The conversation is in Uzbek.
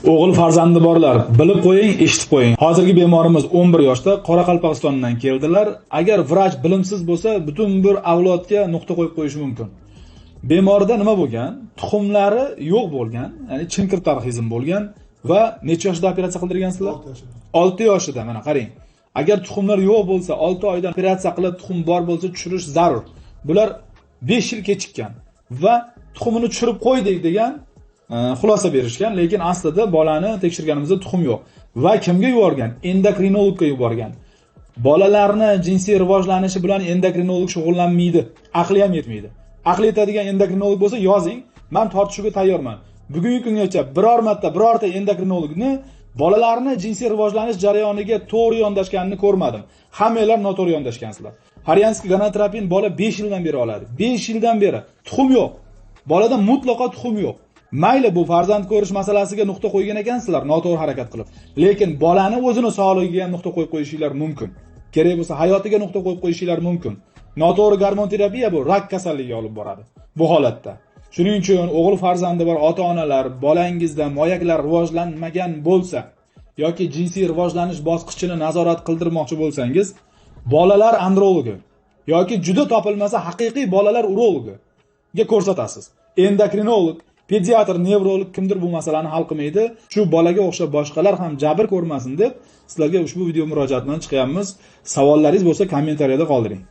O'g'il farzandi borlar, bilib qo'ying, eshitib qo'ying. Hozirgi bemorimiz 11 yoshda Qoraqalpog'istondan keldilar. Agar vrach bilimsiz bo'lsa, butun bir avlodga nuqta qo'yib qo'yishi mumkin. Bemorda nima bo'lgan? Tuxumlari yo'q bo'lgan, ya'ni chinkir tarxizm bo'lgan va necha yoshda operatsiya qildirgansizlar? 6 yoshida. Mana qarang. Agar tuxumlar yo'q bo'lsa, 6 oydan operatsiya qilib, tuxum bor bo'lsa tushirish zarur. Bular 5 yil kechikkan va tuxumini tushirib qo'ydik degan xulosa berishgan, lekin aslida bolani tekshirganimizda tuxum yo'q. Va kimga yuborgan? Endokrinologga yuborgan. Bolalarni jinsiy rivojlanishi bilan endokrinolog shug'ullanmaydi. Aqli ham yetmaydi. Aqli yetadigan endokrinolog bo'lsa yozing, men tortishuvga tayyorman. Bugungi kungacha birorta endokrinologni bolalarni jinsiy rivojlanish jarayoniga to'g'ri yondashganini ko'rmadim. Hammanglar noto'g'ri yondashgansizlar. Harianskiy gonoterapin bola 5 yildan beri oladi. 5 yildan beri tuxum yo'q. Bolada mutlaqo tuxum yo'q. Mayli bu farzand ko'rish masalasiga nuqta qo'ygan ekansizlar, noto'g'ri harakat qilib. Lekin bolani o'zini sog'ligiga ham nuqta qo'yib qo'yishinglar mumkin. Kerak bo'lsa hayotiga nuqta qo'yib qo'yishinglar mumkin. Noto'g'ri gormon terapiya bu rak kasalligiga olib boradi. Bu holatda. Shuning uchun o'g'il farzandi bor ota-onalar bolangizda moyaklar rivojlanmagan bo'lsa yoki jinsiy rivojlanish bosqichini nazorat qildirmoqchi bo'lsangiz, bolalar andrologi yoki juda topilmasa haqiqiy bolalar urologiga ko'rsatasiz. Endokrinolog, pediatr, nevrolog kimdir bu masalani hal qilmaydi. Shu bolaga o'xshab boshqalar ham jabr ko'rmasin deb sizlarga ushbu video murojaat bilan chiqyapmiz. Savollaringiz bo'lsa kommentariyada qoldiring.